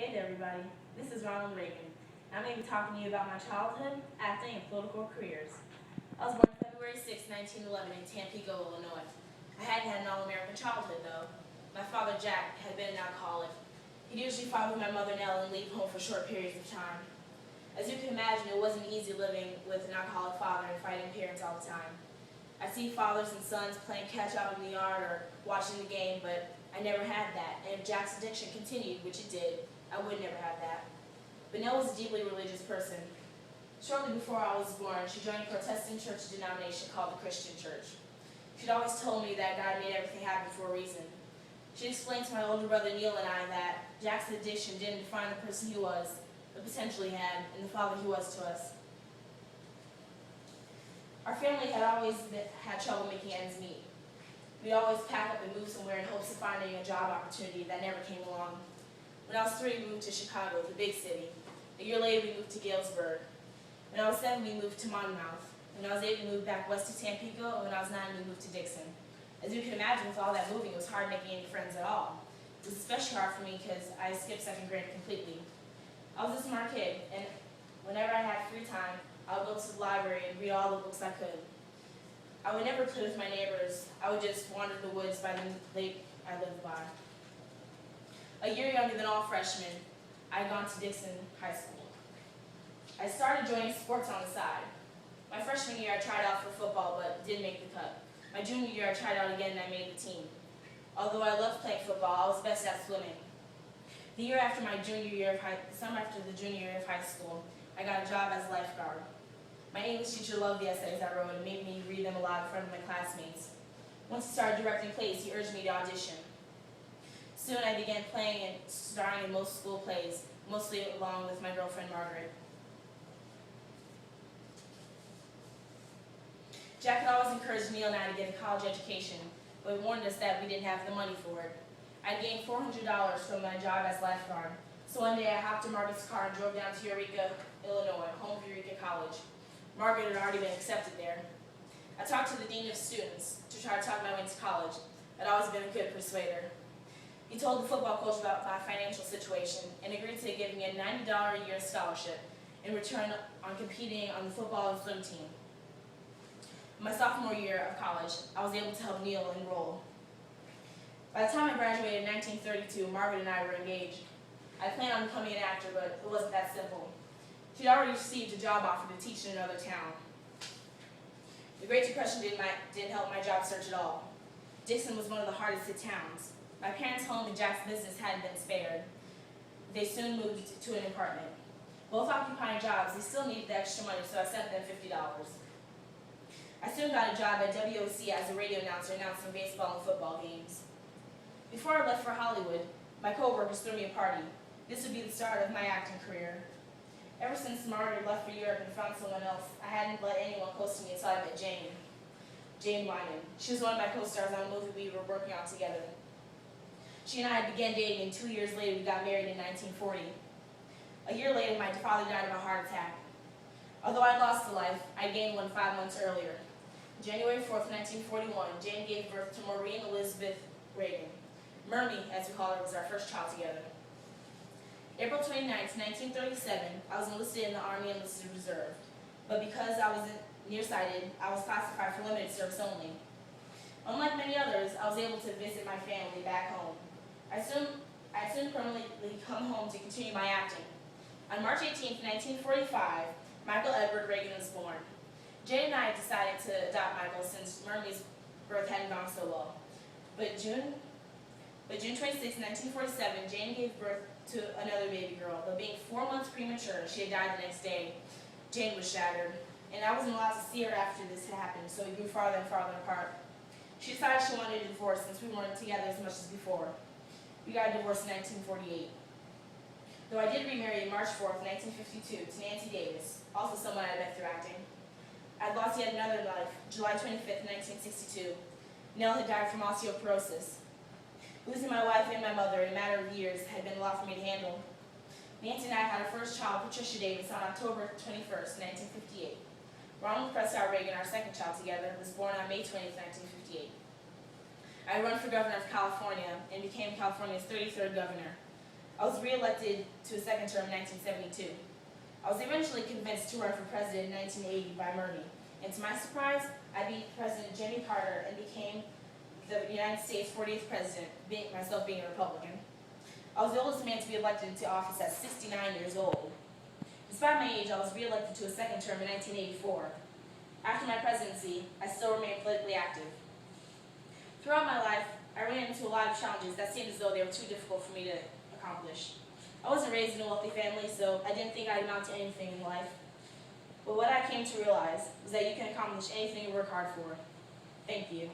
Hey there everybody, this is Ronald Reagan. I'm going to be talking to you about my childhood, acting, and political careers. I was born February 6, 1911 in Tampico, Illinois. I hadn't had an all-American childhood though. My father, Jack, had been an alcoholic. He'd usually fight with my mother, Nell, and leave home for short periods of time. As you can imagine, it wasn't easy living with an alcoholic father and fighting parents all the time. I'd see fathers and sons playing catch-up in the yard or watching the game, but I never had that, and if Jack's addiction continued, which it did, I would never have that. But Nell was a deeply religious person. Shortly before I was born, she joined a Protestant church denomination called the Christian Church. She'd always told me that God made everything happen for a reason. She explained to my older brother Neil and I that Jack's addiction didn't define the person he was, the potential he had, and the father he was to us. Our family had always had trouble making ends meet. We'd always pack up and move somewhere in hopes of finding a job opportunity that never came along. When I was 3, we moved to Chicago, the big city. A year later, we moved to Galesburg. When I was 7, we moved to Monmouth. When I was 8, we moved back west to Tampico, and when I was 9, we moved to Dixon. As you can imagine, with all that moving, it was hard making any friends at all. It was especially hard for me because I skipped 2nd grade completely. I was a smart kid, and whenever I had free time, I would go to the library and read all the books I could. I would never play with my neighbors. I would just wander the woods by the lake I lived by. A year younger than all freshmen, I had gone to Dixon High School. I started joining sports on the side. My freshman year, I tried out for football, but didn't make the cut. My junior year, I tried out again and I made the team. Although I loved playing football, I was best at swimming. The year after my junior year the summer after the junior year of high school, I got a job as a lifeguard. My English teacher loved the essays I wrote and made me read them aloud in front of my classmates. Once he started directing plays, he urged me to audition. Soon I began playing and starring in most school plays, mostly along with my girlfriend Margaret. Jack had always encouraged Neil and I to get a college education, but warned us that we didn't have the money for it. I gained $400 from my job as lifeguard, so one day I hopped in Margaret's car and drove down to Eureka, Illinois, home of Eureka College. Margaret had already been accepted there. I talked to the dean of students to try to talk my way into college. I'd always been a good persuader. He told the football coach about my financial situation and agreed to give me a $90 a year scholarship in return on competing on the football and swim team. My sophomore year of college, I was able to help Neil enroll. By the time I graduated in 1932, Margaret and I were engaged. I planned on becoming an actor, but it wasn't that simple. She'd already received a job offer to teach in another town. The Great Depression didn't help my job search at all. Dixon was one of the hardest hit towns. My parents' home and Jack's business hadn't been spared. They soon moved to an apartment. Both occupying jobs, they still needed the extra money, so I sent them $50. I soon got a job at WOC as a radio announcer announcing baseball and football games. Before I left for Hollywood, my co-workers threw me a party. This would be the start of my acting career. Ever since Margaret left for Europe and found someone else, I hadn't let anyone close to me until I met Jane Wyman. She was one of my co-stars on a movie we were working on together. She and I began dating, and 2 years later we got married in 1940. A year later, my father died of a heart attack. Although I lost a life, I gained one 5 months earlier. January 4th, 1941, Jane gave birth to Maureen Elizabeth Reagan. Mermy, as we call her, was our first child together. April 29th, 1937, I was enlisted in the Army Enlisted Reserve, but because I was nearsighted, I was classified for limited service only. Unlike many others, I was able to visit my family back home. I soon permanently come home to continue my acting. On March 18th, 1945, Michael Edward Reagan was born. Jay and I decided to adopt Michael since Mermy's birth hadn't gone so well. But June 26, 1947, Jane gave birth to another baby girl, but being 4 months premature, she had died the next day. Jane was shattered, and I wasn't allowed to see her after this had happened, so we grew farther and farther apart. She decided she wanted a divorce since we weren't together as much as before. We got a divorce in 1948. Though I did remarry on March 4th, 1952 to Nancy Davis, also someone I met through acting. I'd lost yet another life, July 25th, 1962. Nell had died from osteoporosis. Losing my wife and my mother in a matter of years had been a lot for me to handle. Nancy and I had our first child, Patricia Davis, on October 21st, 1958. Ronald Prescott Reagan, our second child together, was born on May 20th, 1958. I ran for governor of California and became California's 33rd governor. I was re-elected to a second term in 1972. I was eventually convinced to run for president in 1980 by Murray, and to my surprise, I beat President Jimmy Carter and became the United States 40th president, myself being a Republican. I was the oldest man to be elected to office at 69 years old. Despite my age, I was re-elected to a second term in 1984. After my presidency, I still remain politically active. Throughout my life, I ran into a lot of challenges that seemed as though they were too difficult for me to accomplish. I wasn't raised in a wealthy family, so I didn't think I'd amount to anything in life. But what I came to realize was that you can accomplish anything you work hard for. Thank you.